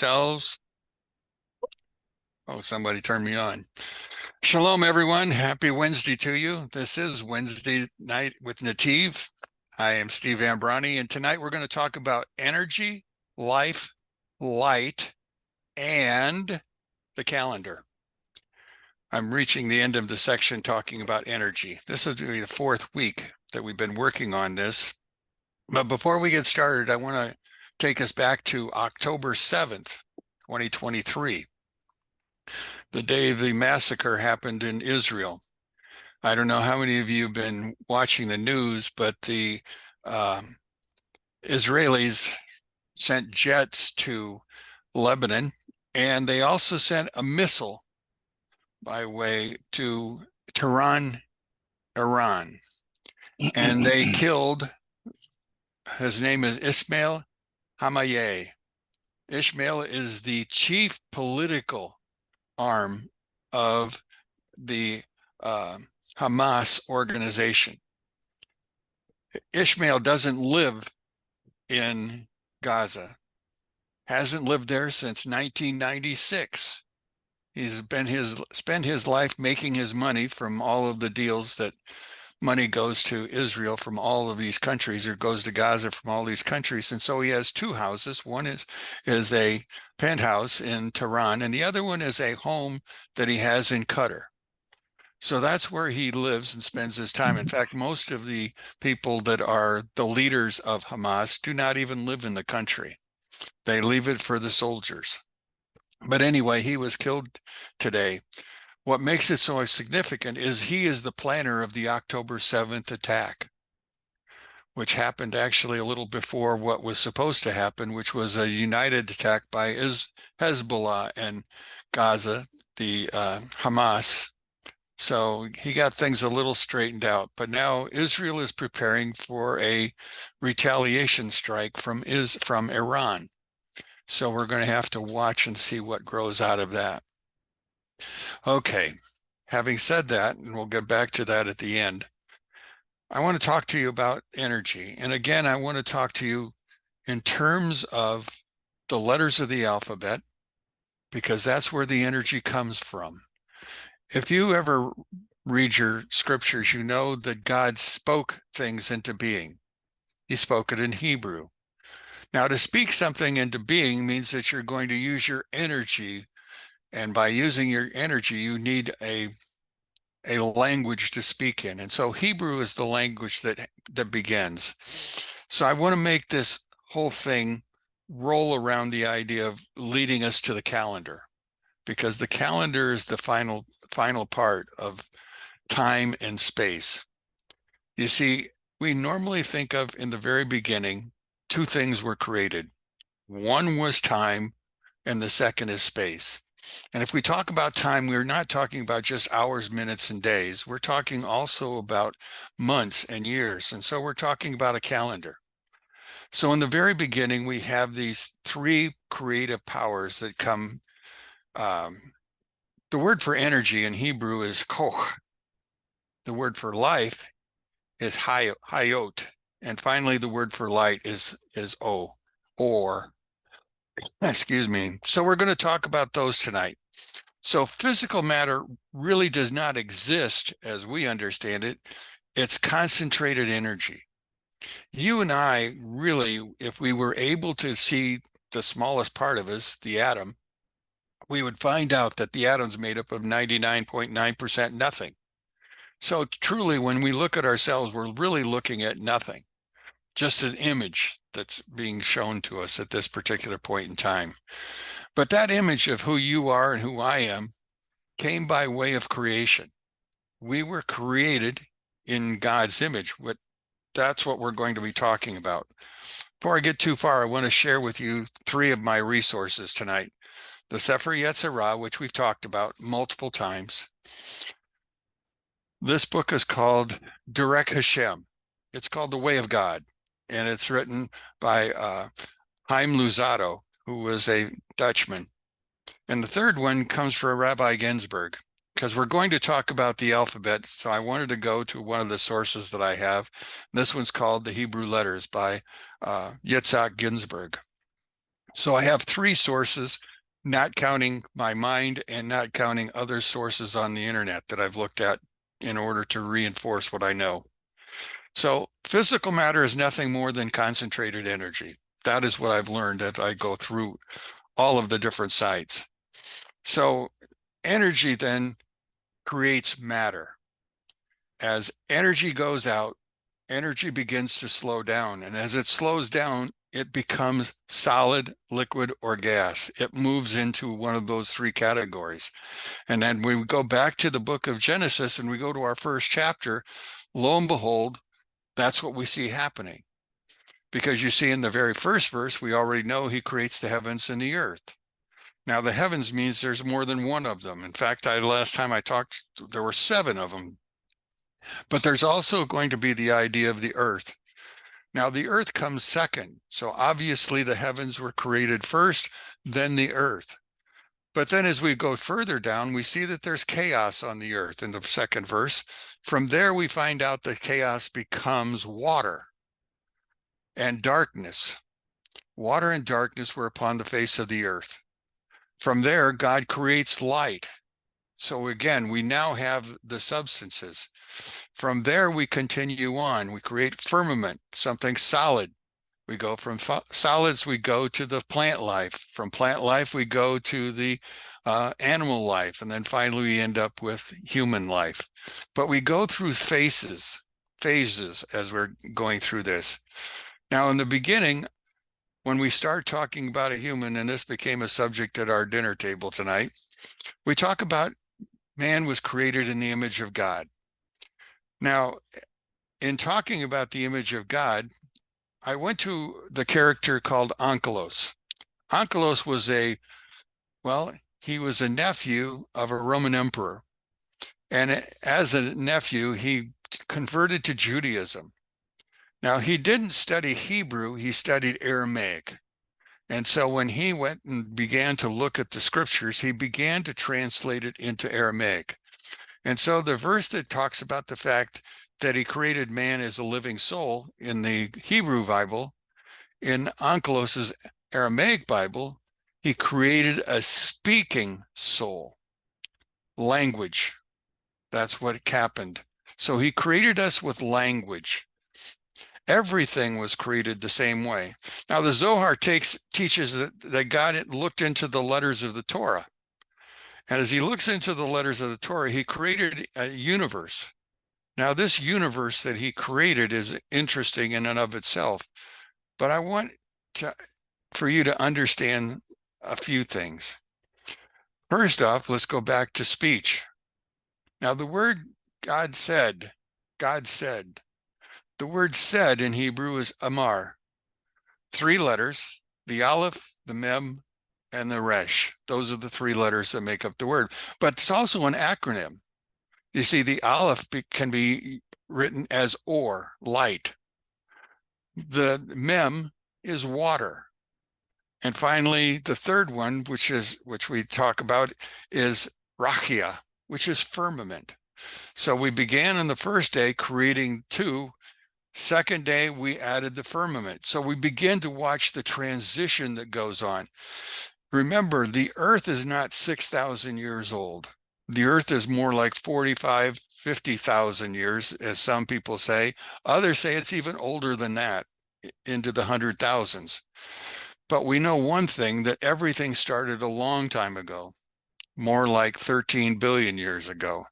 yourselves. Oh, somebody turned me on. Shalom, everyone. Happy Wednesday to you. This is Wednesday Night with Nativ. I am Steve Ambrani, and tonight we're going to talk about energy, life, light, and the calendar. I'm reaching the end of the section talking about energy. This will be the fourth week that we've been working on this. But before we get started, I want to take us back to October 7th, 2023. The day the massacre happened in Israel. I don't know how many of you have been watching the news, but the Israelis sent jets to Lebanon, and they also sent a missile by way to Tehran, Iran. And they killed, his name is Ismail Haniyeh. Ismail is the chief political arm of the Hamas organization. Ismail doesn't live in Gaza, hasn't lived there since 1996. He's spent his life making his money from all of the deals that money goes to Israel from all of these countries, or goes to Gaza from all these countries. And so he has two houses. One is a penthouse in Tehran, and the other one is a home that he has in Qatar. So that's where he lives and spends his time. In fact, most of the people that are the leaders of Hamas do not even live in the country. They leave it for the soldiers. But anyway, he was killed today. What makes it so significant is he is the planner of the October 7th attack, which happened actually a little before what was supposed to happen, which was a united attack by Hezbollah and Gaza, the Hamas. So he got things a little straightened out. But now Israel is preparing for a retaliation strike from Iran. So we're going to have to watch and see what grows out of that. Okay, having said that, and we'll get back to that at the end, I want to talk to you about energy. And again, I want to talk to you in terms of the letters of the alphabet, because that's where the energy comes from. If you ever read your scriptures, you know that God spoke things into being. He spoke it in Hebrew. Now, to speak something into being means that you're going to use your energy. And by using your energy, you need a language to speak in. And so Hebrew is the language that begins. So I want to make this whole thing roll around the idea of leading us to the calendar, because the calendar is the final part of time and space. You see, we normally think of, in the very beginning, two things were created. One was time, and the second is space. And if we talk about time, we're not talking about just hours, minutes, and days. We're talking also about months and years. And so we're talking about a calendar. So in the very beginning, we have these three creative powers that come. The word for energy in Hebrew is koch. The word for life is hayot. And finally, the word for light is o, or. Excuse me. So we're going to talk about those tonight. So physical matter really does not exist as we understand it. It's concentrated energy. You and I really, if we were able to see the smallest part of us, the atom, we would find out that the atom's made up of 99.9% nothing. So truly, when we look at ourselves, we're really looking at nothing, just an image that's being shown to us at this particular point in time. But that image of who you are and who I am came by way of creation. We were created in God's image. That's what we're going to be talking about. Before I get too far, I want to share with you three of my resources tonight. The Sefer Yetzirah, which we've talked about multiple times. This book is called Derech Hashem. It's called The Way of God. And it's written by Chaim Luzzatto, who was a Dutchman. And the third one comes from Rabbi Ginsburg, because we're going to talk about the alphabet. So I wanted to go to one of the sources that I have. This one's called The Hebrew Letters by Yitzhak Ginsburg. So I have three sources, not counting my mind and not counting other sources on the internet that I've looked at in order to reinforce what I know. So physical matter is nothing more than concentrated energy. That is what I've learned as I go through all of the different sites. So energy then creates matter. As energy goes out, energy begins to slow down. And as it slows down, it becomes solid, liquid, or gas. It moves into one of those three categories. And then we go back to the book of Genesis and we go to our first chapter, lo and behold, that's what we see happening. Because you see in the very first verse, we already know he creates the heavens and the earth. Now, the heavens means there's more than one of them. In fact, last time I talked, there were 7 of them. But there's also going to be the idea of the earth. Now, the earth comes second. So obviously the heavens were created first, then the earth. But then as we go further down, we see that there's chaos on the earth in the second verse. From there, we find out that chaos becomes water and darkness. Water and darkness were upon the face of the earth. From there, God creates light. So again, we now have the substances. From there, we continue on. We create firmament, something solid. We go from solids, we go to the plant life. From plant life, we go to the animal life. And then finally, we end up with human life. But we go through phases as we're going through this. Now, in the beginning, when we start talking about a human, and this became a subject at our dinner table tonight, we talk about man was created in the image of God. Now, in talking about the image of God, I went to the character called Onkelos. Onkelos was he was a nephew of a Roman emperor. And as a nephew, he converted to Judaism. Now, he didn't study Hebrew, he studied Aramaic. And so when he went and began to look at the scriptures, he began to translate it into Aramaic. And so the verse that talks about the fact that he created man as a living soul in the Hebrew Bible, in Onkelos's Aramaic Bible, he created a speaking soul, language. That's what happened. So he created us with language. Everything was created the same way. Now, the Zohar teaches that God looked into the letters of the Torah. And as he looks into the letters of the Torah, he created a universe. Now, this universe that he created is interesting in and of itself. But I want for you to understand a few things. First off, let's go back to speech. Now, the word God said, the word said in Hebrew is amar. 3 letters, the aleph, the mem, and the resh. Those are the 3 letters that make up the word. But it's also an acronym. You see, the aleph can be written as or, light. The mem is water. And finally, the third one, which we talk about, is rachia, which is firmament. So we began on the first day creating 2. Second day, we added the firmament. So we begin to watch the transition that goes on. Remember, the earth is not 6,000 years old. The earth is more like 45, 50,000 years, as some people say. Others say it's even older than that, into the 100,000s. But we know one thing, that everything started a long time ago, more like 13 billion years ago.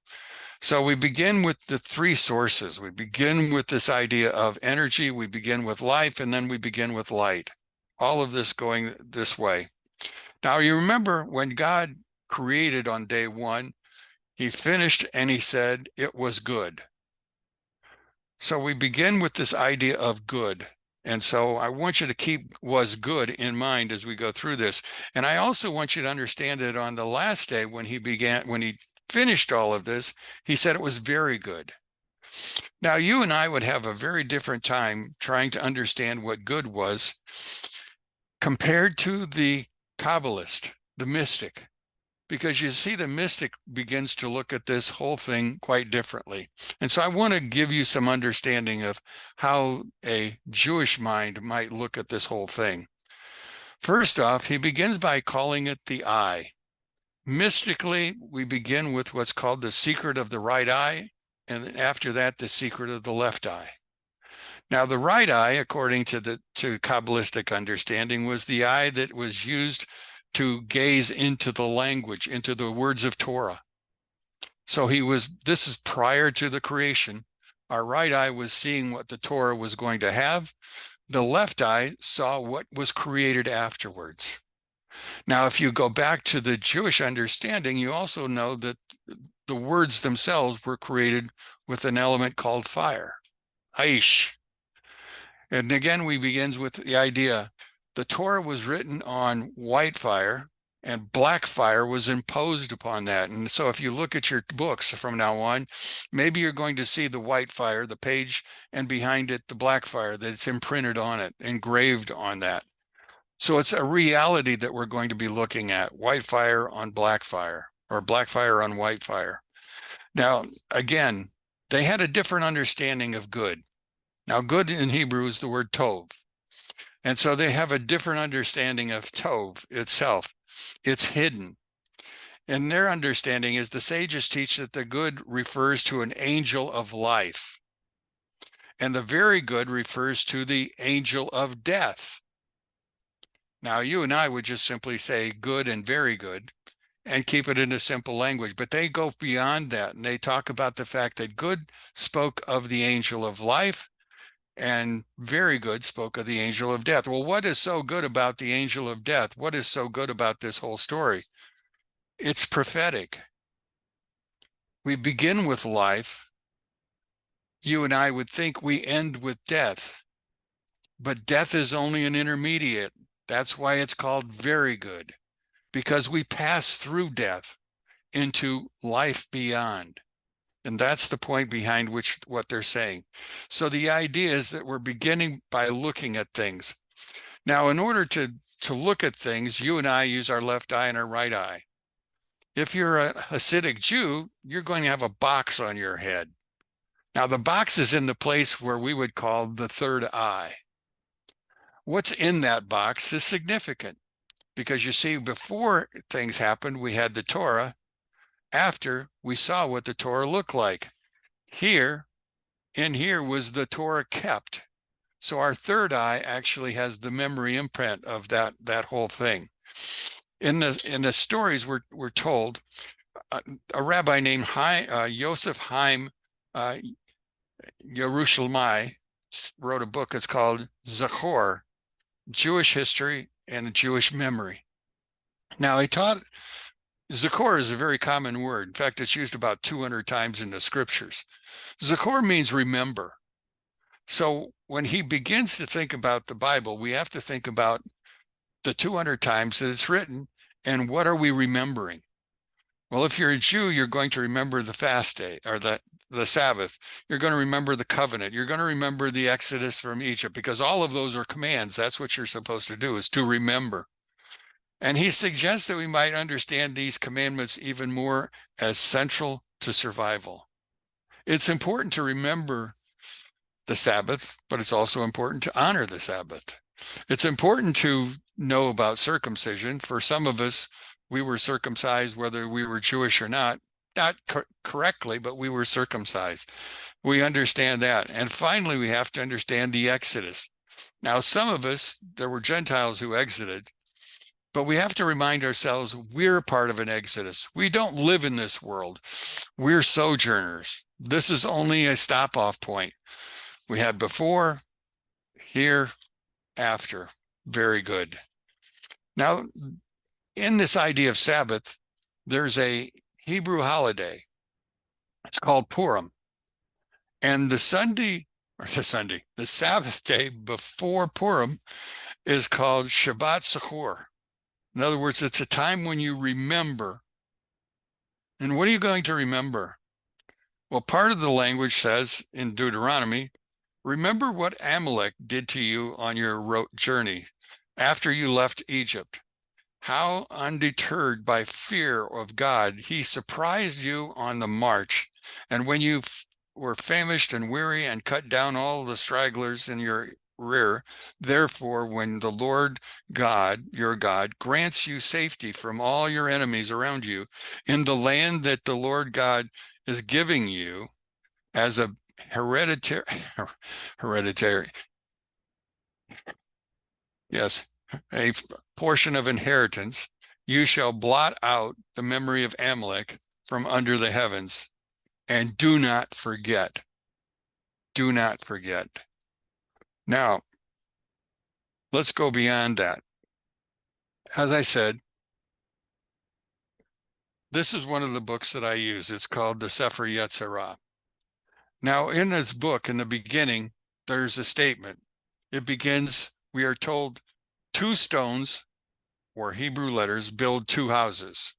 So we begin with the 3 sources. We begin with this idea of energy, we begin with life, and then we begin with light. All of this going this way. Now, you remember when God created on day 1, he finished and he said it was good. So we begin with this idea of good. And so I want you to keep was good in mind as we go through this. And I also want you to understand that on the last day when he finished all of this, he said it was very good. Now, you and I would have a very different time trying to understand what good was compared to the Kabbalist, the mystic, because you see the mystic begins to look at this whole thing quite differently. And so I want to give you some understanding of how a Jewish mind might look at this whole thing. First off, he begins by calling it the eye. Mystically, we begin with what's called the secret of the right eye, and then after that, the secret of the left eye. Now, the right eye, according to Kabbalistic understanding, was the eye that was used to gaze into the language, into the words of Torah. So this is prior to the creation. Our right eye was seeing what the Torah was going to have. The left eye saw what was created afterwards. Now, if you go back to the Jewish understanding, you also know that the words themselves were created with an element called fire, aish. And again, we begins with the idea the Torah was written on white fire and black fire was imposed upon that. And so if you look at your books from now on, maybe you're going to see the white fire, the page, and behind it, the black fire that's imprinted on it, engraved on that. So it's a reality that we're going to be looking at, white fire on black fire, or black fire on white fire. Now, again, they had a different understanding of good. Now, good in Hebrew is the word tov. And so they have a different understanding of tov itself. It's hidden. And their understanding is the sages teach that the good refers to an angel of life. And the very good refers to the angel of death. Now, you and I would just simply say good and very good and keep it in a simple language, but they go beyond that. And they talk about the fact that good spoke of the angel of life and very good spoke of the angel of death. Well, what is so good about the angel of death? What is so good about this whole story? It's prophetic. We begin with life. You and I would think we end with death, but death is only an intermediate. That's why it's called very good, because we pass through death into life beyond. And that's the point behind what they're saying. So the idea is that we're beginning by looking at things. Now, in order to look at things, you and I use our left eye and our right eye. If you're a Hasidic Jew, you're going to have a box on your head. Now, the box is in the place where we would call the third eye. What's in that box is significant because you see, before things happened, we had the Torah. After, we saw what the Torah looked like. In here was the Torah kept. So our third eye actually has the memory imprint of that whole thing. In the stories we're told, a rabbi named Yosef Haim Yerushalmi wrote a book. It's called Zachor, Jewish History and Jewish Memory. Now, he taught Zachor is a very common word. In fact, it's used about 200 times in the scriptures. Zachor means remember. So when he begins to think about the Bible, we have to think about the 200 times that it's written and what are we remembering? Well, if you're a Jew, you're going to remember the fast day or the Sabbath. You're going to remember the covenant. You're going to remember the Exodus from Egypt because all of those are commands. That's what you're supposed to do, is to remember. And he suggests that we might understand these commandments even more as central to survival. It's important to remember the Sabbath, but it's also important to honor the Sabbath. It's important to know about circumcision. For some of us, we were circumcised whether we were Jewish or not correctly, but we were circumcised. We understand that. And finally, we have to understand the Exodus. Now, some of us, there were Gentiles who exited, but we have to remind ourselves we're part of an exodus. We don't live in this world. We're sojourners. This is only a stop-off point. We had before, here, after. Very good. Now, in this idea of Sabbath, there's a Hebrew holiday. It's called Purim. And the Sabbath day before Purim is called Shabbat Sachor. In other words, it's a time when you remember. And what are you going to remember? Well, part of the language says in Deuteronomy, remember what Amalek did to you on your journey after you left Egypt. How, undeterred by fear of God, he surprised you on the march. And when you were famished and weary and cut down all the stragglers in your rear. Therefore, when the Lord God, your God, grants you safety from all your enemies around you in the land that the Lord God is giving you as a hereditary, yes, a portion of inheritance, you shall blot out the memory of Amalek from under the heavens, and do not forget. Do not forget. Now, let's go beyond that. As I said, this is one of the books that I use. It's called the Sefer Yetzirah. Now, in this book, in the beginning, there's a statement. It begins, we are told, 2 stones, or Hebrew letters, build 2 houses.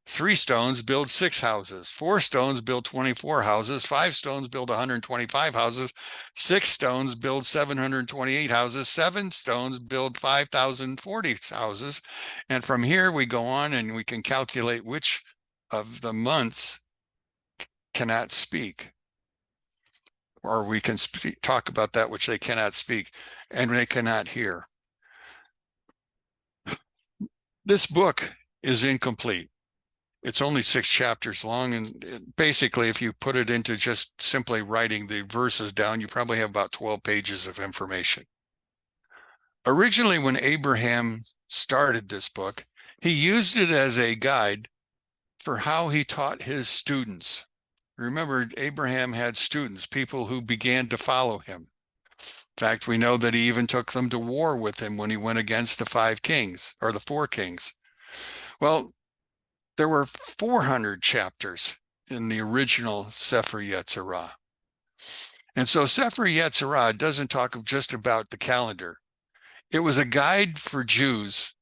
3 stones build 6 houses. 4 stones build 24 houses. 5 stones build 125 houses. 6 stones build 728 houses. 7 stones build 5,040 houses. And from here we go on and we can calculate which of the months cannot speak. Or we can talk about that which they cannot speak and they cannot hear. This book is incomplete. It's only 6 chapters long, and basically, if you put it into just simply writing the verses down, you probably have about 12 pages of information. Originally, when Abraham started this book, he used it as a guide for how he taught his students. Remember, Abraham had students, people who began to follow him. In fact, we know that he even took them to war with him when he went against the 5 kings, or the 4 kings. Well, there were 400 chapters in the original Sefer Yetzirah. And so Sefer Yetzirah doesn't talk just about the calendar. It was a guide for Jews,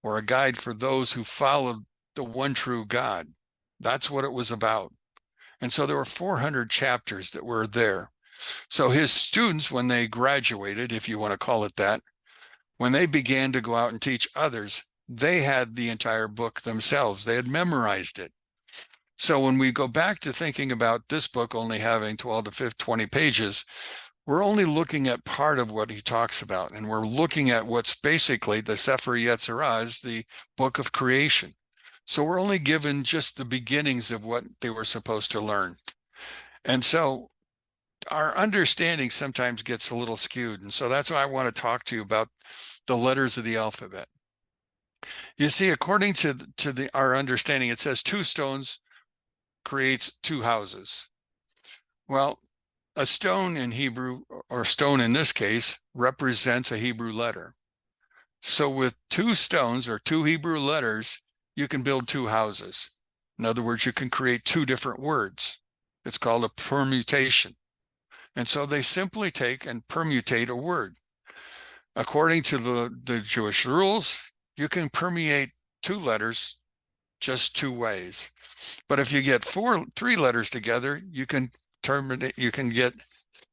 or a guide for those who followed the one true God. That's what it was about. And so there were 400 chapters that were there. So his students, when they graduated, if you want to call it that, when they began to go out and teach others, they had the entire book themselves. They had memorized it. So when we go back to thinking about this book only having 12 to 20 pages, we're only looking at part of what he talks about. And we're looking at what's basically the Sefer Yetzirah, is the book of creation. So we're only given just the beginnings of what they were supposed to learn. And so our understanding sometimes gets a little skewed. And so that's why I want to talk to you about the letters of the alphabet. You see, according to our understanding, it says 2 stones creates 2 houses. Well, a stone in Hebrew, or stone in this case, represents a Hebrew letter. So with 2 stones or 2 Hebrew letters, you can build 2 houses. In other words, you can create 2 different words. It's called a permutation. And so they simply take and permutate a word. According to the Jewish rules, you can permutate 2 letters just 2 ways. But if you get 3 letters together, you can get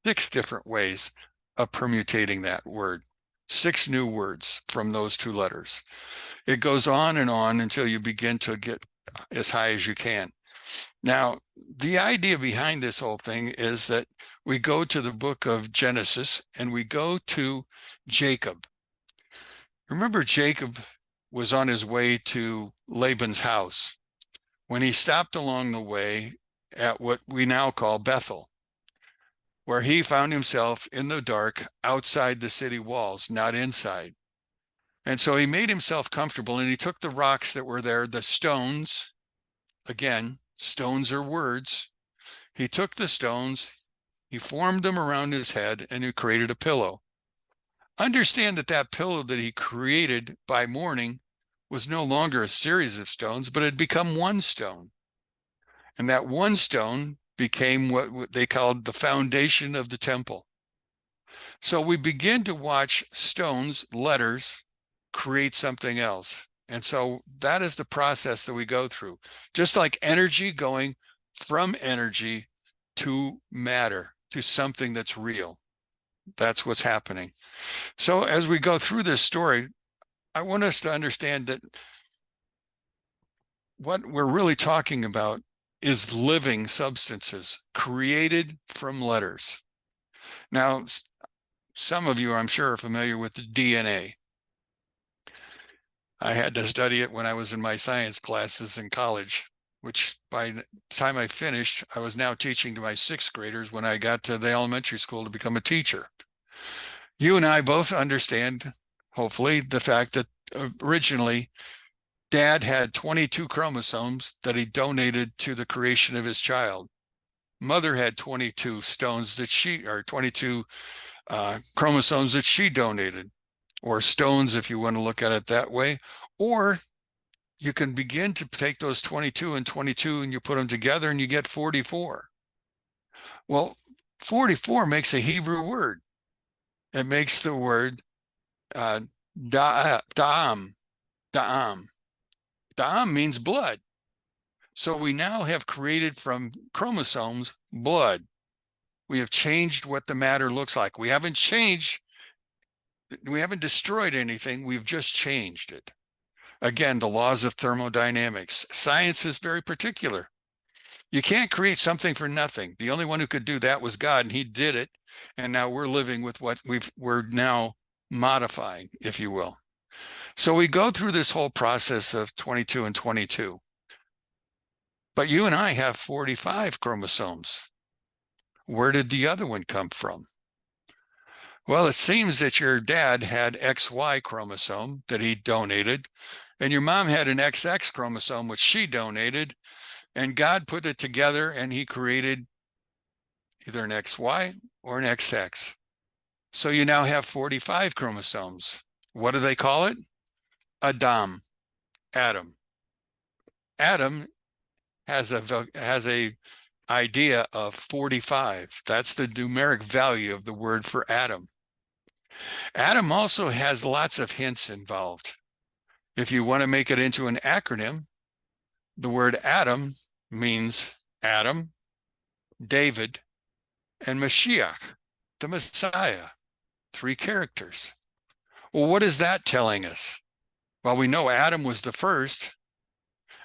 6 different ways of permutating that word. 6 new words from those 2 letters. It goes on and on until you begin to get as high as you can. Now, the idea behind this whole thing is that we go to the book of Genesis and we go to Jacob. Remember, Jacob was on his way to Laban's house when he stopped along the way at what we now call Bethel, where he found himself in the dark outside the city walls, not inside. And so he made himself comfortable, and he took the rocks that were there, the stones, again, stones are words. He took the stones, he formed them around his head, and he created a pillow. Understand that that pillow that he created by morning was no longer a series of stones, but it had become one stone. And that one stone became what they called the foundation of the temple. So we begin to watch stones, letters, create something else. And so that is the process that we go through. Just like energy going from energy to matter, to something that's real. That's what's happening. So as we go through this story, I want us to understand that what we're really talking about is living substances created from letters. Now, Some of you, I'm sure, are familiar with the DNA. I had to study it when I was in my science classes in college, which by the time I finished, I was now teaching to my sixth graders when I got to the elementary school to become a teacher. You and I both understand, hopefully, the fact that originally Dad had 22 chromosomes that he donated to the creation of his child. Mother had 22 stones that or 22 chromosomes that she donated, or stones if you want to look at it that way. Or you can begin to take those 22 and 22 and you put them together and you get 44. Well, 44 makes a Hebrew word. It makes the word da'am. Da'am. Da'am means blood. So we now have created from chromosomes blood. We have changed what the matter looks like. We haven't destroyed anything. We've just changed it. Again, the laws of thermodynamics. Science is very particular. You can't create something for nothing. The only one who could do that was God, and he did it. And now we're living with what we're now modifying, if you will. So we go through this whole process of 22 and 22. But you and I have 45 chromosomes. Where did the other one come from? Well, it seems that your dad had XY chromosome that he donated, and your mom had an XX chromosome, which she donated, and God put it together and he created either an XY or an XX. So you now have 45 chromosomes. What do they call it? Adam. Adam. Adam has a idea of 45. That's the numeric value of the word for atom. Atom also has lots of hints involved. If you want to make it into an acronym, the word Adam means Adam, David, and Mashiach, the Messiah. 3 characters. Well, what is that telling us? Well, we know Adam was the first,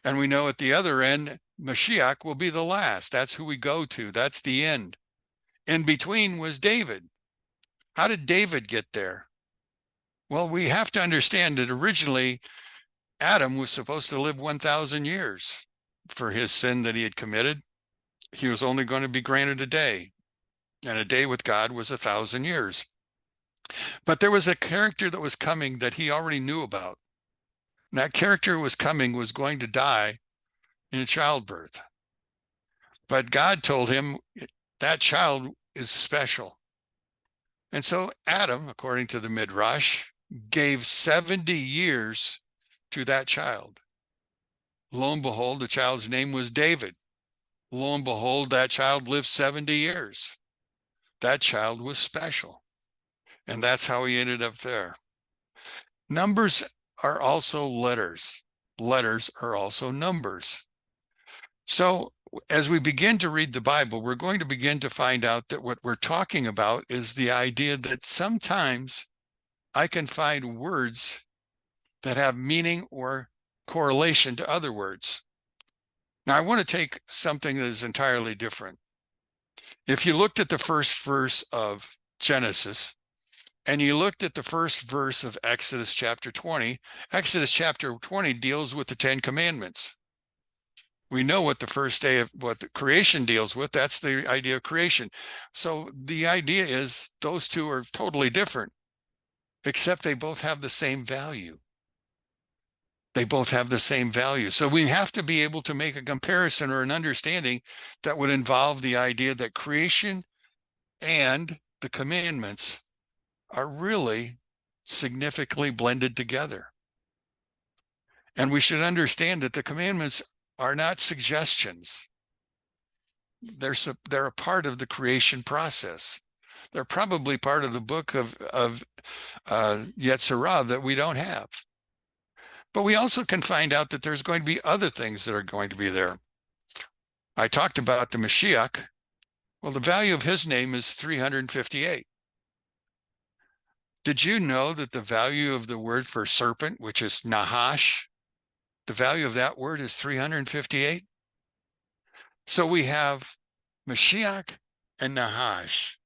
and we know at the other end, Mashiach will be the last. That's who we go to. That's the end. In between was David. How did David get there? Well, we have to understand that originally Adam was supposed to live 1,000 years for his sin that he had committed. He was only going to be granted a day, and a day with God was 1,000 years. But there was a character that was coming that he already knew about. And that character was going to die in childbirth. But God told him that child is special. And so Adam, according to the Midrash, gave 70 years to that child. Lo and behold, the child's name was David. Lo and behold, that child lived 70 years. That child was special. And that's how he ended up there. Numbers are also letters. Letters are also numbers. So as we begin to read the Bible, we're going to begin to find out that what we're talking about is the idea that sometimes I can find words that have meaning or correlation to other words. Now, I want to take something that is entirely different. If you looked at the first verse of Genesis, and you looked at the first verse of Exodus chapter 20, Exodus chapter 20 deals with the 10 commandments. We know what the first day of what the creation deals with. That's the idea of creation. So the idea is those two are totally different, except they both have the same value. They both have the same value. So we have to be able to make a comparison or an understanding that would involve the idea that creation and the commandments are really significantly blended together. And we should understand that the commandments are not suggestions. They're a part of the creation process. They're probably part of the book of Yetzirah that we don't have. But we also can find out that there's going to be other things that are going to be there. I talked about the Mashiach. Well, the value of his name is 358. Did you know that the value of the word for serpent, which is Nahash, the value of that word is 358? So we have Mashiach and Nahash.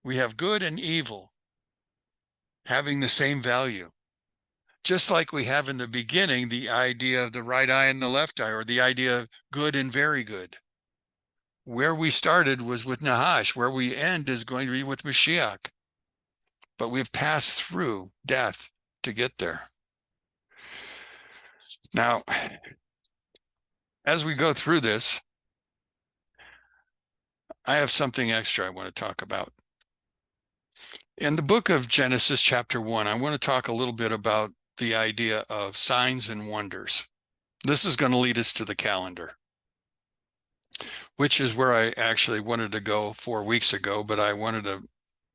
We have good and evil. having the same value. Just like we have in the beginning, the idea of the right eye and the left eye, or the idea of good and very good. Where we started was with Nahash. Where we end is going to be with Mashiach. But we've passed through death to get there. Now, as we go through this, I have something extra I want to talk about. In the book of Genesis, chapter 1, I want to talk a little bit about the idea of signs and wonders. This is going to lead us to the calendar, which is where I actually wanted to go 4 weeks ago, but I wanted to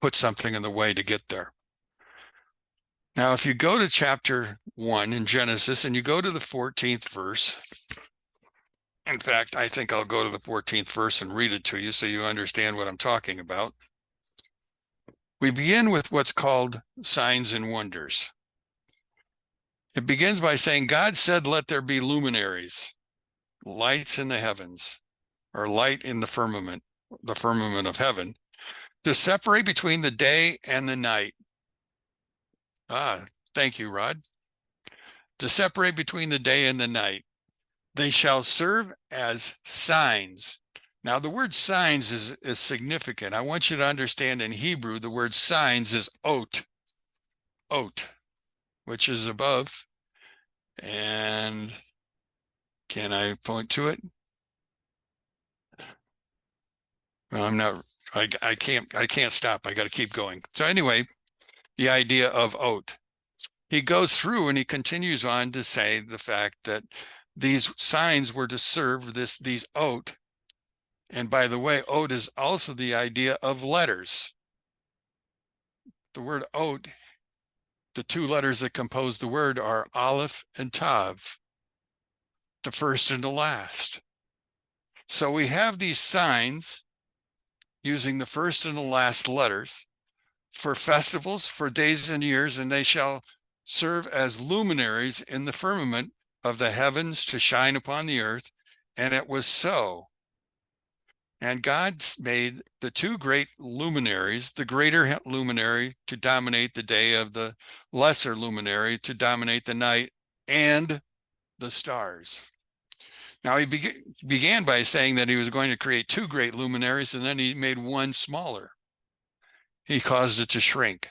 put something in the way to get there. Now, if you go to chapter 1 in Genesis and you go to the 14th verse, in fact, I think I'll go to the 14th verse and read it to you so you understand what I'm talking about. We begin with what's called signs and wonders. It begins by saying, God said, let there be luminaries, lights in the heavens, or light in the firmament of heaven, to separate between the day and the night. Thank you, Rod. To separate between the day and the night. They shall serve as signs. Now, the word signs is significant. I want you to understand in Hebrew, the word signs is ot, which is above. And can I point to it? Well, I'm not, I can't stop. I got to keep going. So anyway, the idea of ot. He goes through and he continues on to say the fact that these signs were to serve these ot. And by the way, ot is also the idea of letters. The word ot, the two letters that compose the word are aleph and tav, the first and the last. So we have these signs using the first and the last letters for festivals, for days and years, and they shall serve as luminaries in the firmament of the heavens to shine upon the earth. And it was so. And God made the two great luminaries, the greater luminary to dominate the day, of the lesser luminary to dominate the night, and the stars. Now, he began by saying that he was going to create two great luminaries, and then he made one smaller. He caused it to shrink.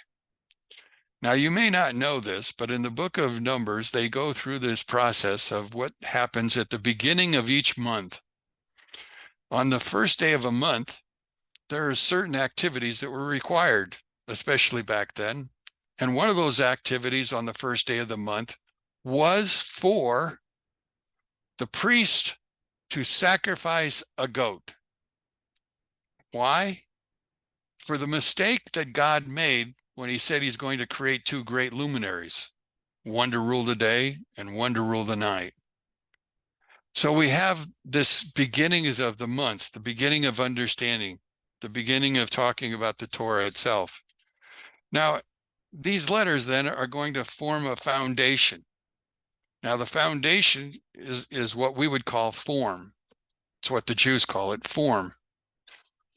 Now, you may not know this, but in the book of Numbers, they go through this process of what happens at the beginning of each month. On the first day of a month, there are certain activities that were required, especially back then. And one of those activities on the first day of the month was for the priest to sacrifice a goat. Why? For the mistake that God made when he said he's going to create two great luminaries, one to rule the day and one to rule the night. So we have this beginnings of the months, the beginning of understanding, the beginning of talking about the Torah itself. Now, these letters then are going to form a foundation. Now, the foundation is what we would call form. It's what the Jews call it, form.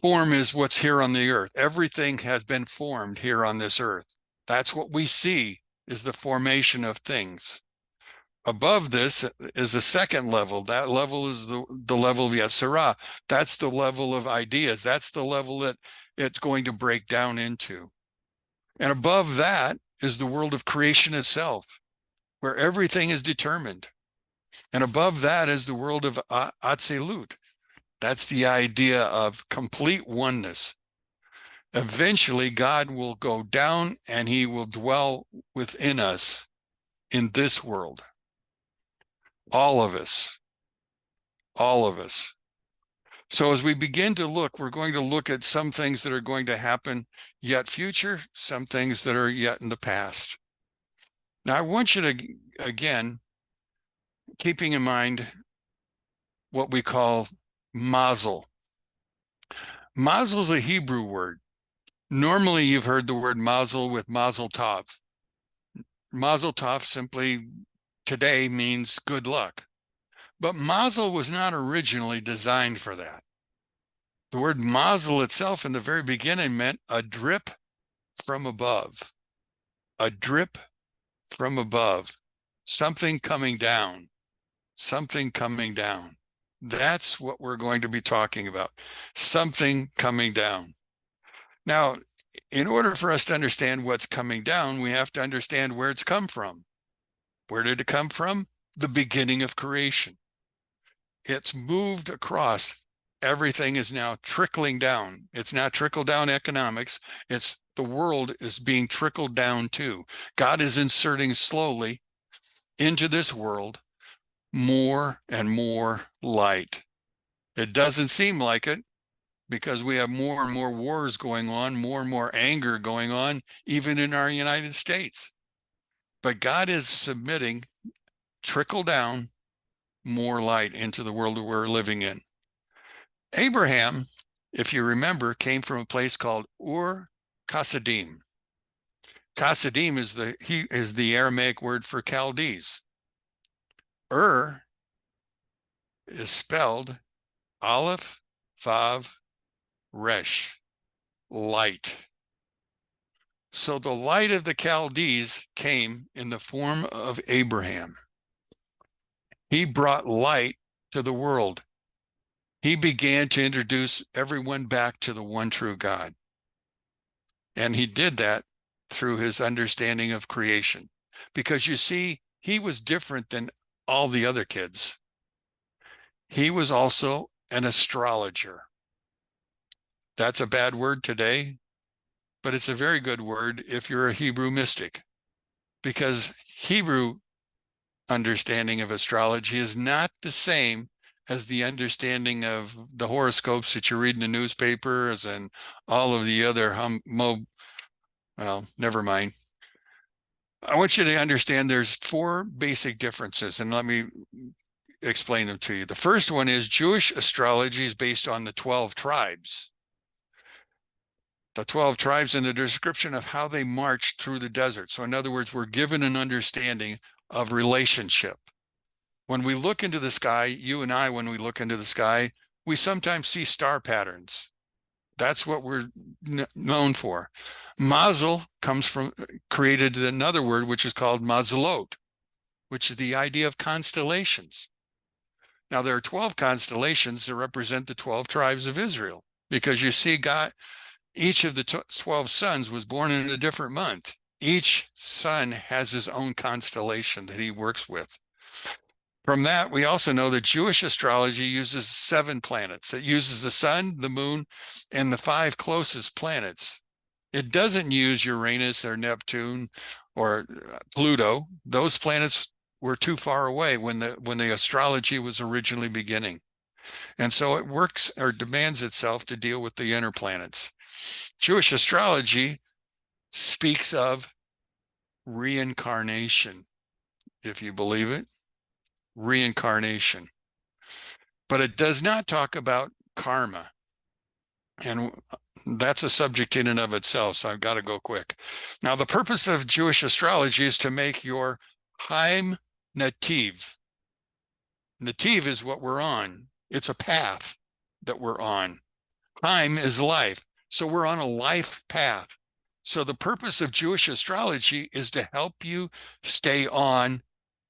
Form is what's here on the earth. Everything has been formed here on this earth. That's what we see, is the formation of things. Above this is a second level. That level is the level of Yetzirah. That's the level of ideas. That's the level that it's going to break down into. And above that is the world of creation itself, where everything is determined. And above that is the world of Atzilut. That's the idea of complete oneness. Eventually, God will go down and he will dwell within us in this world. All of us. All of us. So as we begin to look, we're going to look at some things that are going to happen yet future, some things that are yet in the past. Now, I want you to, again, keeping in mind what we call mazel. Mazel is a Hebrew word. Normally, you've heard the word mazel with mazel tov. Mazel tov simply today means good luck. But mazel was not originally designed for that. The word mazel itself in the very beginning meant a drip from above. a drip from above, something coming down, something coming down. That's what we're going to be talking about. Something coming down. Now, in order for us to understand what's coming down, we have to understand where it's come from. Where did it come from? The beginning of creation. It's moved across. Everything is now trickling down. It's not trickle down economics. It's the world is being trickled down too. God is inserting slowly into this world more and more light. It doesn't seem like it because we have more and more wars going on, more and more anger going on, even in our United States. But God is submitting trickle down more light into the world we're living in. Abraham, if you remember, came from a place called Ur Kasdim. Kasdim is the Aramaic word for Chaldees. Ur is spelled Aleph, Vav, Resh, light. So the light of the Chaldees came in the form of Abraham. He brought light to the world. He began to introduce everyone back to the one true God. And he did that through his understanding of creation. Because you see, he was different than all the other kids. He was also an astrologer. That's a bad word today, but it's a very good word if you're a Hebrew mystic, because Hebrew understanding of astrology is not the same as the understanding of the horoscopes that you read in the newspapers and all of the other well, never mind. I want you to understand there's four basic differences, and let me explain them to you. The first one is Jewish astrology is based on the 12 tribes. The 12 tribes and the description of how they marched through the desert. So in other words, we're given an understanding of relationship. When we look into the sky, you and I, when we look into the sky, we sometimes see star patterns. That's what we're known for. Mazel comes from, created another word, which is called mazalot, which is the idea of constellations. Now, there are 12 constellations that represent the 12 tribes of Israel, because you see God, each of the 12 sons was born in a different month. Each son has his own constellation that he works with. From that, we also know that Jewish astrology uses 7 planets. It uses the sun, the moon, and the 5 closest planets. It doesn't use Uranus or Neptune or Pluto. Those planets were too far away when the astrology was originally beginning. And so it works or demands itself to deal with the inner planets. Jewish astrology speaks of reincarnation, if you believe it. Reincarnation. But it does not talk about karma. And that's a subject in and of itself, so I've got to go quick. Now, the purpose of Jewish astrology is to make your Haim Nativ. Nativ is what we're on. It's a path that we're on. Haim is life. So we're on a life path. So the purpose of Jewish astrology is to help you stay on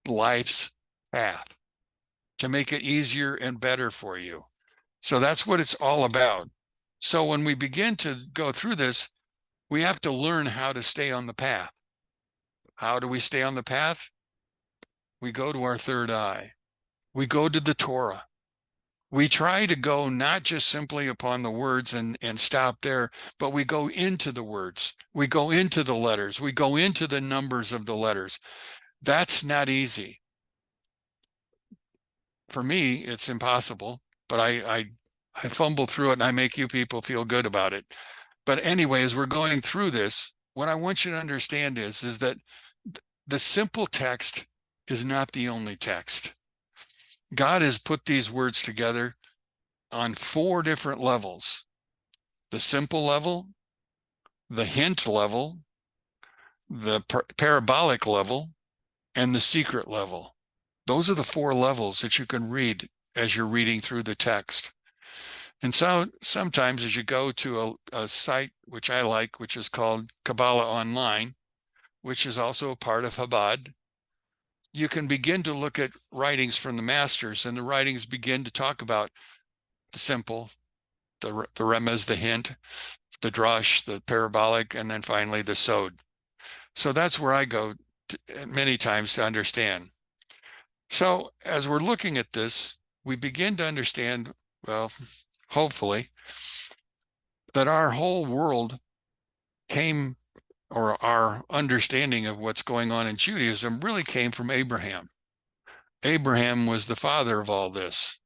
life's path, to make it easier and better for you. So that's what it's all about. So when we begin to go through this, we have to learn how to stay on the path. How do we stay on the path? We go to our third eye. We go to the Torah. We try to go not just simply upon the words and stop there, but we go into the words. We go into the letters. We go into the numbers of the letters. That's not easy. For me, it's impossible, but I fumble through it and I make you people feel good about it. But anyway, as we're going through this, what I want you to understand is that the simple text is not the only text. God has put these words together on 4 different levels: the simple level, the hint level, the parabolic level, and the secret level. Those are the 4 levels that you can read as you're reading through the text. And so sometimes as you go to a site, which I like, which is called Kabbalah Online, which is also a part of Chabad, you can begin to look at writings from the masters, and the writings begin to talk about the simple, the remez, the hint, the drush, the parabolic, and then finally the sod. So that's where I go many times to understand. So as we're looking at this, we begin to understand, well, hopefully, that our whole world came, or our understanding of what's going on in Judaism really came from Abraham. Abraham was the father of all this.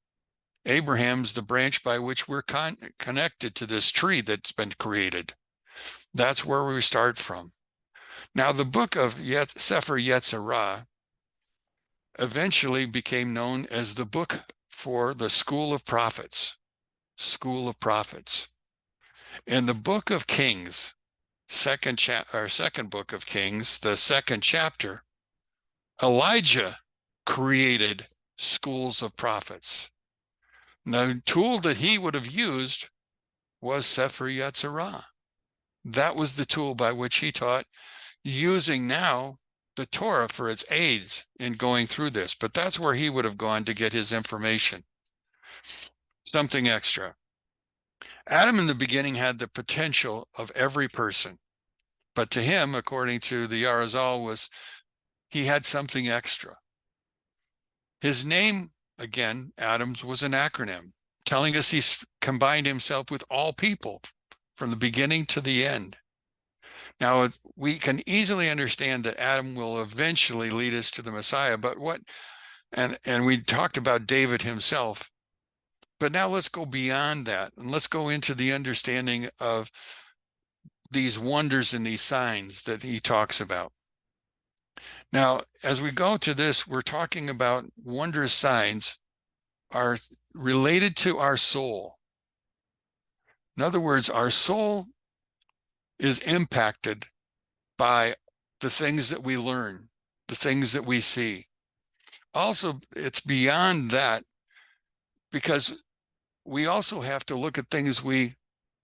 Abraham's the branch by which we're connected to this tree that's been created. That's where we start from. Now, the book of Sefer Yetzirah eventually became known as the book for the School of Prophets. School of Prophets. In the book of Kings, second book of Kings, the second chapter, Elijah created schools of prophets. Now, the tool that he would have used was Sefer Yetzirah. That was the tool by which he taught, using now the Torah for its aids in going through this. But that's where he would have gone to get his information. Something extra. Adam in the beginning had the potential of every person. But to him, according to the Arizal, he had something extra. His name, again, Adam's, was an acronym, telling us he combined himself with all people from the beginning to the end. Now, we can easily understand that Adam will eventually lead us to the Messiah, but and we talked about David himself, but now let's go beyond that, and let's go into the understanding of these wonders and these signs that he talks about. Now, as we go to this, we're talking about wondrous signs are related to our soul. In other words, our soul is impacted by the things that we learn, the things that we see. Also, it's beyond that, because we also have to look at things we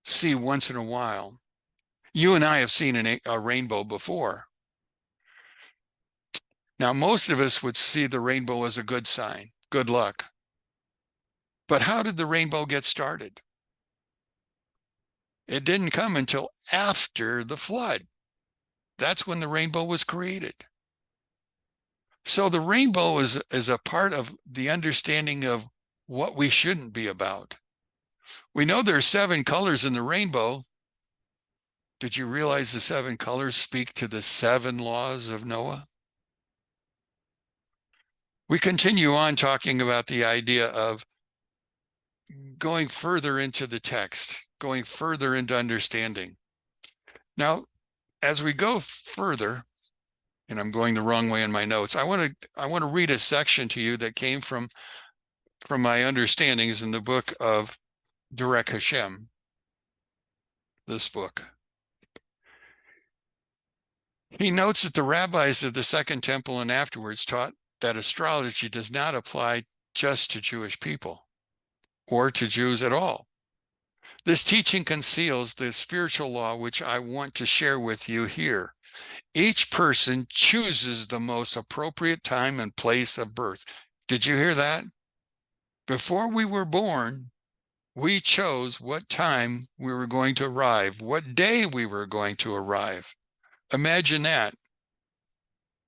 see once in a while. You and I have seen a rainbow before. Now, most of us would see the rainbow as a good sign, good luck. But how did the rainbow get started? It didn't come until after the flood. That's when the rainbow was created. So the rainbow is a part of the understanding of what we shouldn't be about. We know there are 7 colors in the rainbow. Did you realize the 7 colors speak to the 7 laws of Noah? We continue on talking about the idea of going further into the text, going further into understanding. Now, as we go further, and I'm going the wrong way in my notes, I want to read a section to you that came from my understandings in the book of Derek Hashem, this book. He notes that the rabbis of the Second Temple and afterwards taught that astrology does not apply just to Jewish people or to Jews at all. This teaching conceals the spiritual law which I want to share with you here. Each person chooses the most appropriate time and place of birth. Did you hear that? Before we were born, we chose what time we were going to arrive, what day we were going to arrive. Imagine that.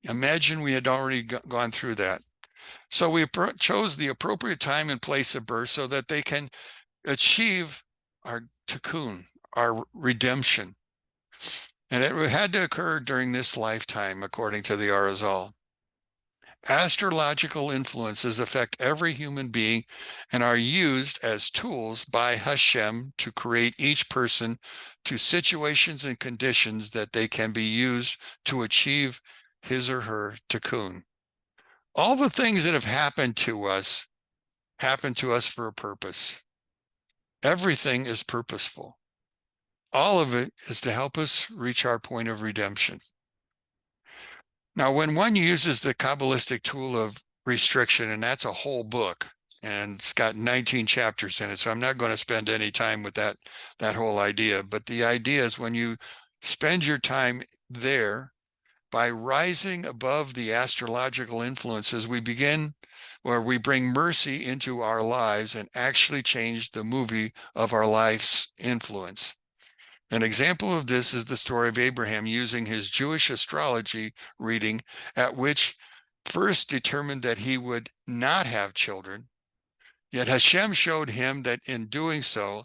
Imagine we had already gone through that. So we chose the appropriate time and place of birth so that they can achieve our tikkun, our redemption. And it had to occur during this lifetime, according to the Arizal. Astrological influences affect every human being and are used as tools by Hashem to create each person to situations and conditions that they can be used to achieve his or her tikkun. All the things that have happened to us for a purpose. Everything is purposeful. All of it is to help us reach our point of redemption. Now, when one uses the Kabbalistic tool of restriction, and that's a whole book, and it's got 19 chapters in it, so I'm not going to spend any time with that whole idea. But the idea is when you spend your time there By rising above the astrological influences, we begin, or we bring mercy into our lives and actually change the movie of our life's influence. An example of this is the story of Abraham using his Jewish astrology reading, at which first determined that he would not have children. Yet Hashem showed him that in doing so,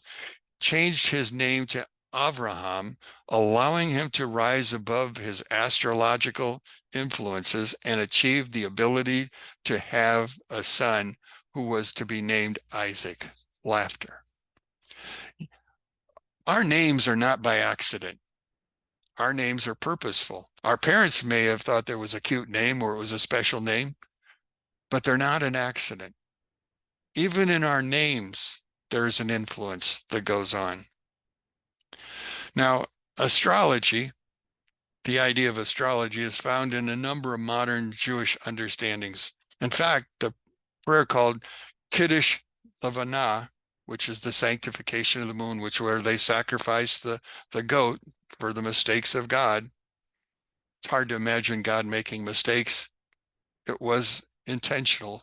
changed his name to Avraham, allowing him to rise above his astrological influences and achieve the ability to have a son who was to be named Isaac. Laughter. Our names are not by accident. Our names are purposeful. Our parents may have thought there was a cute name or it was a special name, but they're not an accident. Even in our names, there's an influence that goes on. Now, astrology, the idea of astrology is found in a number of modern Jewish understandings. In fact, the prayer called Kiddush Levanah, which is the sanctification of the moon, where they sacrifice the goat for the mistakes of God. It's hard to imagine God making mistakes. It was intentional.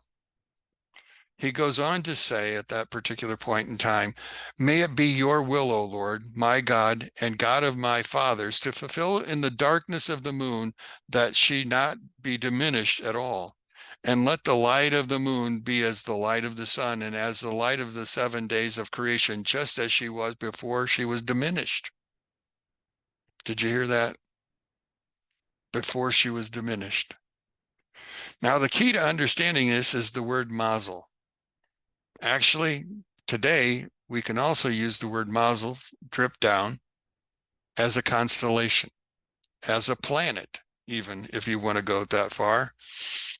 He goes on to say at that particular point in time, may it be your will, O Lord, my God and God of my fathers, to fulfill in the darkness of the moon that she not be diminished at all. And let the light of the moon be as the light of the sun and as the light of the 7 days of creation, just as she was before she was diminished. Did you hear that? Before she was diminished. Now, the key to understanding this is the word mazel. Actually, today, we can also use the word mazel, drip down, as a constellation, as a planet, even if you want to go that far.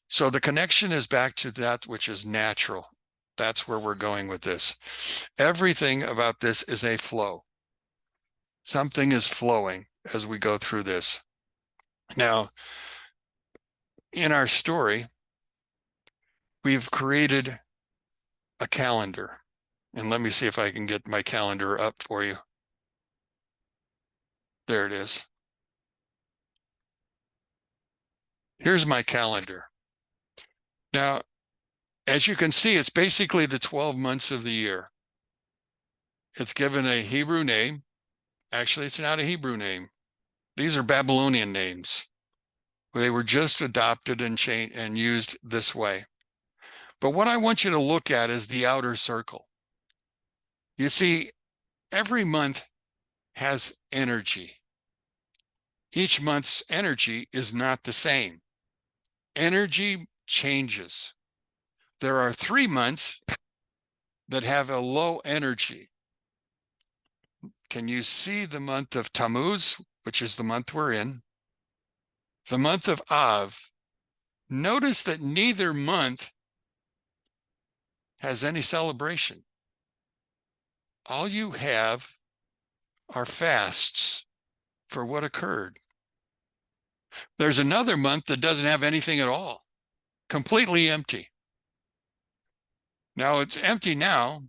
So the connection is back to that which is natural. That's where we're going with this. Everything about this is a flow. Something is flowing as we go through this. Now, in our story, we've created a calendar. And let me see if I can get my calendar up for you. There it is. Here's my calendar. Now, as you can see, it's basically the 12 months of the year. It's given a Hebrew name. Actually, it's not a Hebrew name. These are Babylonian names. They were just adopted and changed and used this way. But what I want you to look at is the outer circle. You see, every month has energy. Each month's energy is not the same. Energy changes. There are 3 months that have a low energy. Can you see the month of Tammuz, which is the month we're in? The month of Av. Notice that neither month has any celebration. All you have are fasts for what occurred. There's another month that doesn't have anything at all, completely empty. Now it's empty now,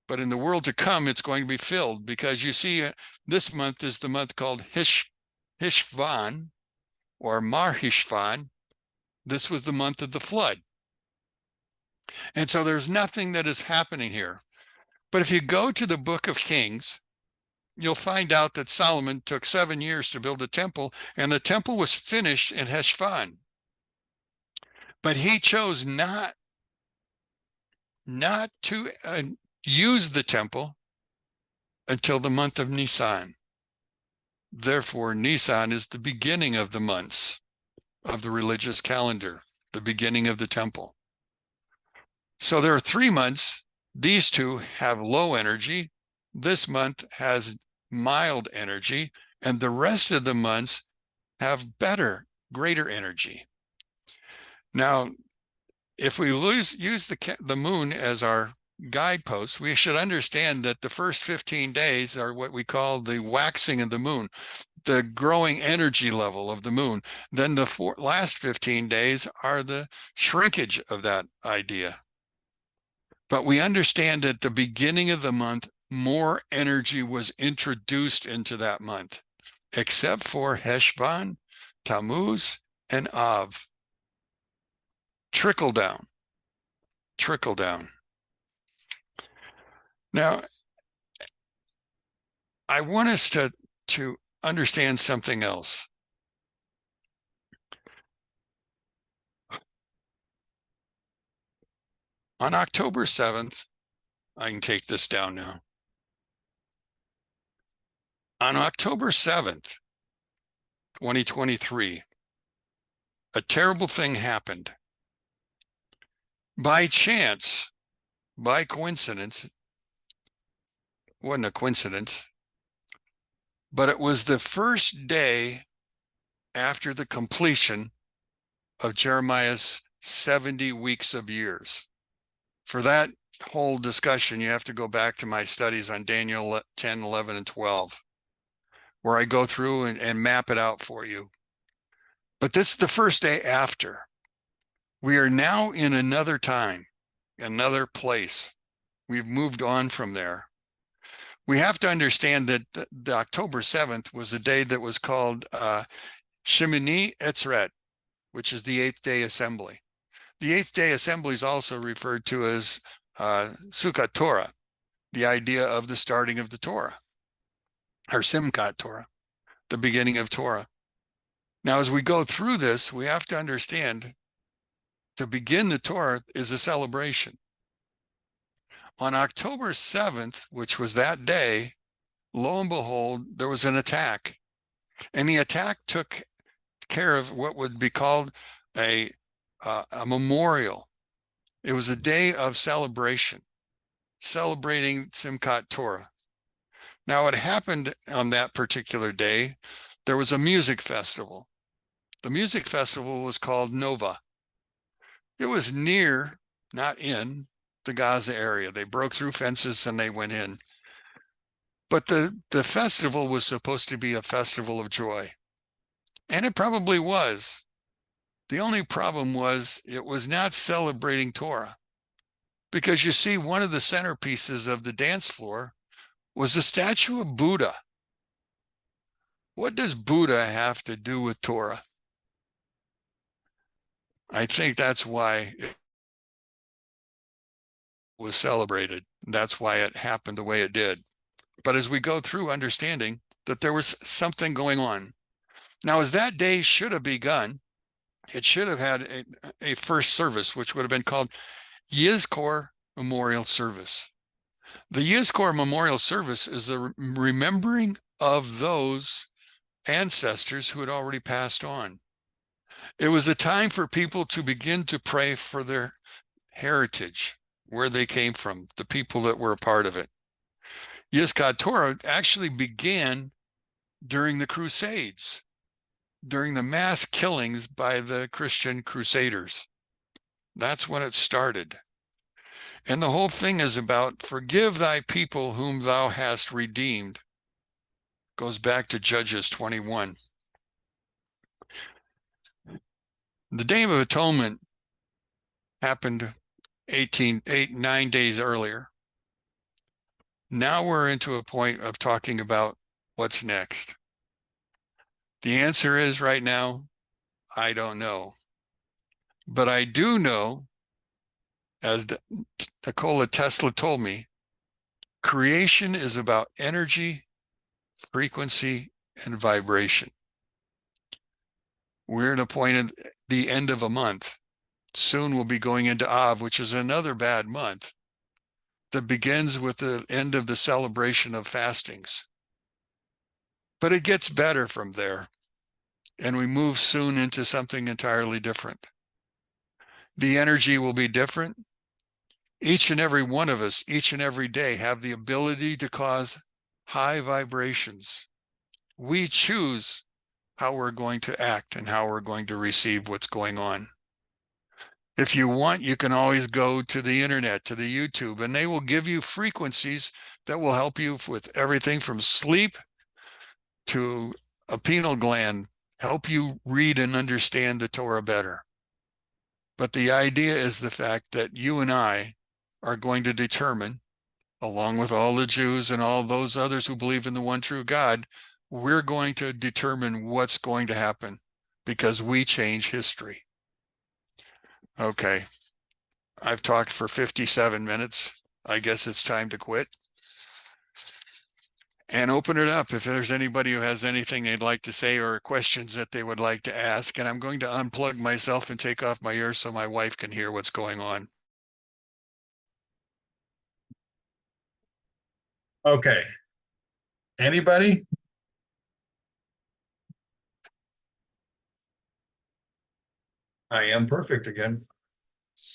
but in the world to come, it's going to be filled, because you see this month is the month called Hishvan or Mar-Hishvan. This was the month of the flood. And so there's nothing that is happening here. But if you go to the book of Kings, you'll find out that Solomon took 7 years to build a temple, and the temple was finished in Heshvan. But he chose not to use the temple until the month of Nisan. Therefore, Nisan is the beginning of the months of the religious calendar, the beginning of the temple. So there are 3 months. These 2 have low energy. This month has mild energy, and the rest of the months have better, greater energy. Now, if we use the moon as our guidepost, we should understand that the first 15 days are what we call the waxing of the moon, the growing energy level of the moon. Then the last 15 days are the shrinkage of that idea. But we understand at the beginning of the month, more energy was introduced into that month, except for Heshvan. Tammuz, and Av. Trickle down, trickle down. Now, I want us to understand something else. On October 7th, I can take this down now. On October 7th, 2023, a terrible thing happened. By chance, by coincidence, wasn't a coincidence, but it was the first day after the completion of Jeremiah's 70 weeks of years. For that whole discussion, you have to go back to my studies on Daniel 10, 11, and 12, where I go through and map it out for you. But this is the first day after. We are now in another time, another place. We've moved on from there. We have to understand that the October 7th was a day that was called Shemini Atzeret, which is the 8th day assembly. The 8th day assembly is also referred to as Sukkot Torah, the idea of the starting of the Torah, or Simchat Torah, the beginning of Torah. Now, as we go through this, we have to understand to begin the Torah is a celebration. On October 7th, which was that day, lo and behold, there was an attack. And the attack took care of what would be called a memorial. It was a day of celebration, celebrating Simchat Torah. Now, what happened on that particular day, there was a music festival. The music festival was called Nova. It was near, not in, the Gaza area. They broke through fences and they went in. But the festival was supposed to be a festival of joy. And it probably was. The only problem was it was not celebrating Torah. Because you see, one of the centerpieces of the dance floor was a statue of Buddha. What does Buddha have to do with Torah? I think that's why it was celebrated. That's why it happened the way it did. But as we go through understanding that there was something going on. Now, as that day should have begun, it should have had a first service, which would have been called Yizkor Memorial Service. The Yizkor Memorial Service is a remembering of those ancestors who had already passed on. It was a time for people to begin to pray for their heritage, where they came from, the people that were a part of it. Yizkor Torah actually began during the Crusades, during the mass killings by the Christian crusaders. That's when it started. And the whole thing is about forgive thy people whom thou hast redeemed. Goes back to Judges 21. The Day of Atonement happened 9 days earlier. Now we're into a point of talking about what's next. The answer is right now, I don't know. But I do know, as Nikola Tesla told me, creation is about energy, frequency, and vibration. We're at a point at the end of a month. Soon we'll be going into Av, which is another bad month, that begins with the end of the celebration of fastings. But it gets better from there, and we move soon into something entirely different. The energy will be different. Each and every one of us, each and every day, have the ability to cause high vibrations. We choose how we're going to act and how we're going to receive what's going on. If you want, you can always go to the internet, to the YouTube, and they will give you frequencies that will help you with everything from sleep to a pineal gland, help you read and understand the Torah better. But the idea is the fact that you and I are going to determine, along with all the Jews and all those others who believe in the one true God, we're going to determine what's going to happen. because we change history. Okay. I've talked for 57 minutes. I guess it's time to quit and open it up if there's anybody who has anything they'd like to say or questions that they would like to ask. And I'm going to unplug myself and take off my ears so my wife can hear what's going on. Okay. Anybody? I am perfect again.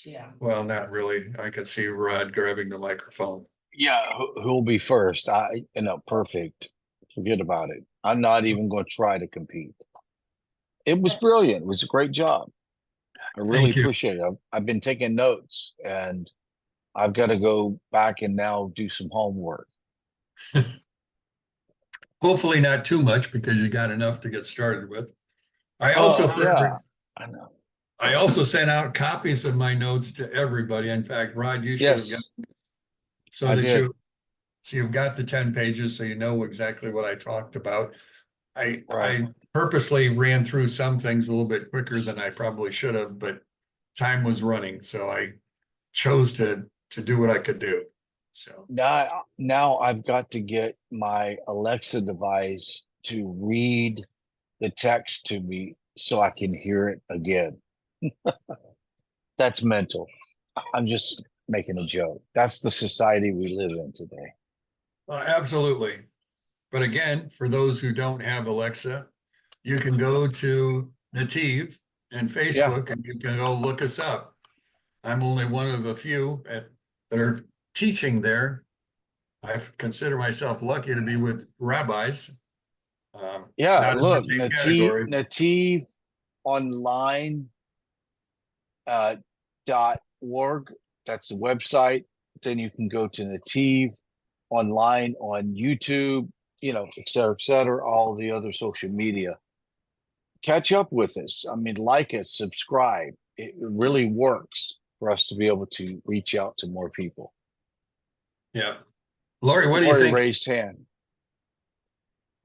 Yeah. Well, not really. I could see Rod grabbing the microphone. Yeah, who'll be first? Perfect. Forget about it. I'm not even going to try to compete. It was brilliant. It was a great job. I really Thank you. appreciate it. I've been taking notes, and I've got to go back and now do some homework. Hopefully not too much because you got enough to get started with. I know. I also sent out copies of my notes to everybody. In fact, Rod, you should have got I did. you've got the 10 pages so you know exactly what I talked about. Right. I purposely ran through some things a little bit quicker than I probably should have, but time was running, so I chose to do what I could do. So Now I've got to get my Alexa device to read the text to me so I can hear it again. That's mental. I'm just making a joke. That's the society we live in today. absolutely. But again, for those who don't have Alexa, you can go to Nativ and Facebook and you can go look us up. I'm only one of a few that are teaching there. I consider myself lucky to be with rabbis. Yeah, look, Category. Nativ online .org. That's the website. Then you can go to Nativ online on YouTube, et cetera, all the other social media. Catch up with us. I mean, like us, subscribe. It really works for us to be able to reach out to more people. Yeah. Lori, what do you think? Raised hand.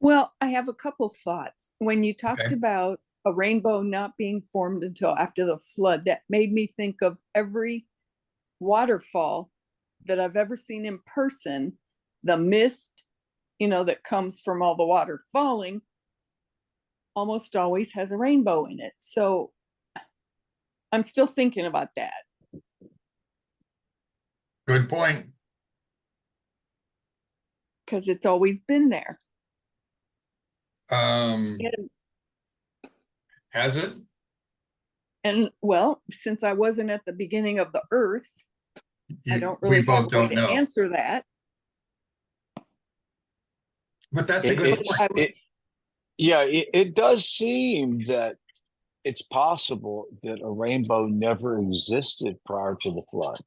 Well, I have a couple thoughts. When you talked about a rainbow not being formed until after the flood, that made me think of every waterfall that I've ever seen in person. The mist, that comes from all the water falling almost always has a rainbow in it. So I'm still thinking about that. Good point. Because it's always been there. Has it? And well, since I wasn't at the beginning of the earth, I don't really have a way to answer that. But that's a good point. It does seem that it's possible that a rainbow never existed prior to the flood.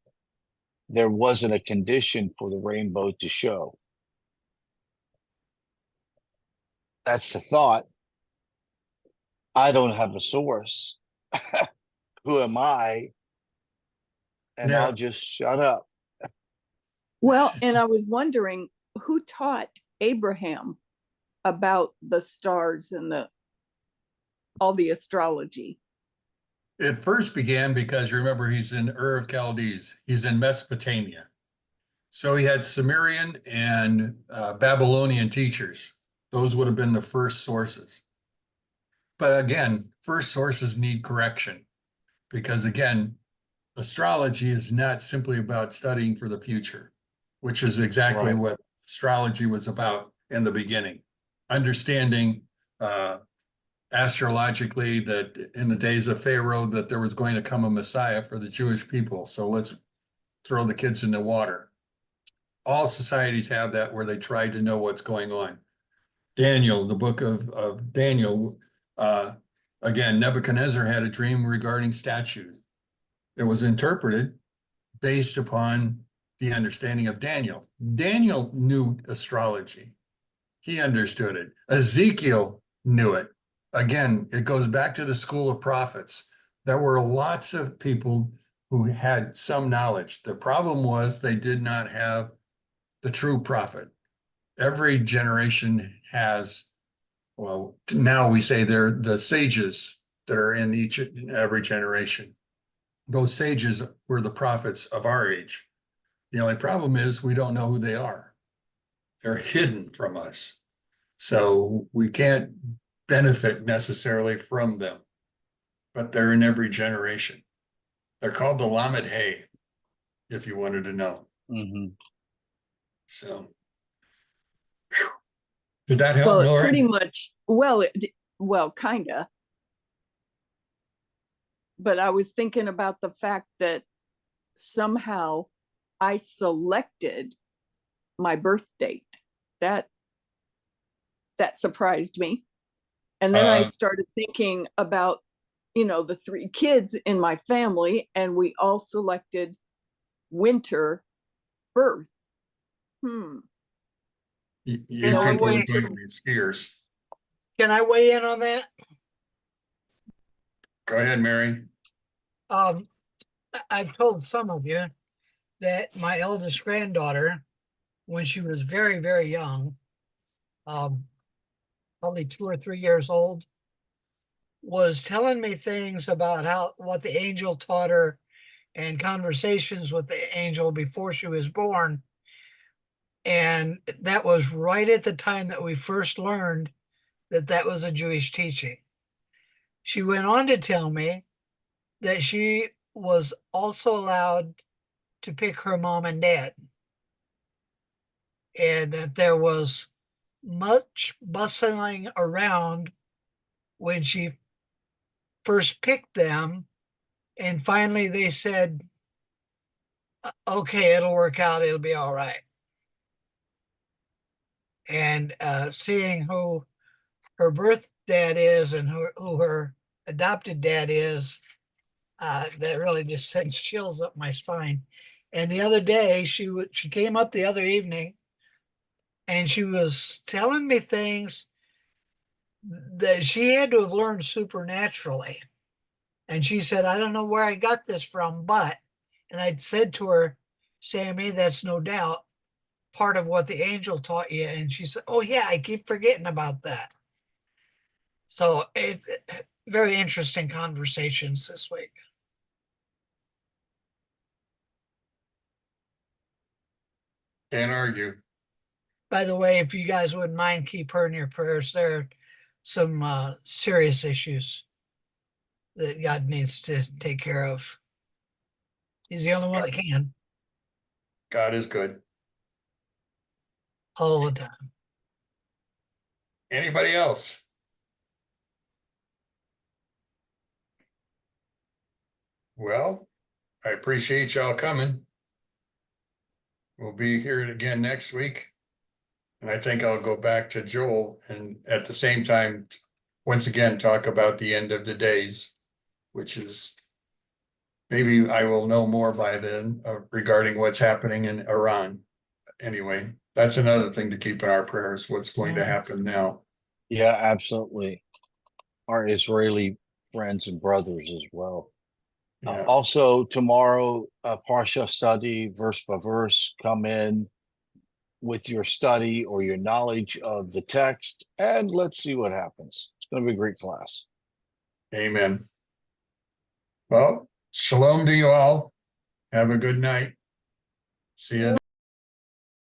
There wasn't a condition for the rainbow to show. That's the thought. I don't have a source. Who am I? And I'll just shut up. Well, and I was wondering who taught Abraham about the stars and all the astrology. It first began because remember he's in Ur of Chaldees. He's in Mesopotamia. So he had Sumerian and Babylonian teachers. Those would have been the first sources. But again, first sources need correction because again, astrology is not simply about studying for the future, which is exactly what astrology was about in the beginning. Understanding astrologically that in the days of Pharaoh that there was going to come a Messiah for the Jewish people. So let's throw the kids in the water. All societies have that where they try to know what's going on. Daniel, the book of Daniel, again, Nebuchadnezzar had a dream regarding statues. It was interpreted based upon the understanding of Daniel. Daniel knew astrology. He understood it. Ezekiel knew it. Again, it goes back to the school of prophets. There were lots of people who had some knowledge. The problem was they did not have the true prophet. Every generation has, well, now we say they're the sages that are in each and every generation. Those sages were the prophets of our age. The only problem is we don't know who they are. They're hidden from us. So we can't benefit necessarily from them, but they're in every generation. They're called the Lamed Hay, if you wanted to know. Mhm. So. Whew. Did that help, Well, it Lori? pretty much, well, kinda. But I was thinking about the fact that somehow I selected my birth date. That surprised me. And then I started thinking about, the 3 kids in my family, and we all selected winter birth. You No people are one going to be skiers. Can I weigh in on that? Go ahead, Mary. I've told some of you that my eldest granddaughter, when she was very, very young, probably 2 or 3 years old, was telling me things about what the angel taught her and conversations with the angel before she was born. And that was right at the time that we first learned that that was a Jewish teaching. She went on to tell me that she was also allowed to pick her mom and dad, and that there was much bustling around when she first picked them, and finally they said, okay, it'll work out, it'll be all right. And seeing who her birth dad is and who her adopted dad is, that really just sends chills up my spine. And the other day, she came up the other evening, and she was telling me things that she had to have learned supernaturally. And she said, I don't know where I got this from, and I'd said to her, Sammy, that's no doubt part of what the angel taught you. And she said, oh yeah, I keep forgetting about that. So very interesting conversations this week. Can't argue. By the way, if you guys wouldn't mind, keep her in your prayers. There are some serious issues that God needs to take care of. He's the only one that can, God is good. all the time. Anybody else? Well, I appreciate y'all coming. We'll be here again next week. And I think I'll go back to Joel and at the same time, once again, talk about the end of the days, which is maybe I will know more by then regarding what's happening in Iran. Anyway, that's another thing to keep in our prayers, what's going to happen now. Yeah, absolutely. Our Israeli friends and brothers as well. Yeah. Also, tomorrow, Parsha study, verse by verse, come in with your study or your knowledge of the text, and let's see what happens. It's going to be a great class. Amen. Well, shalom to you all. Have a good night. See you.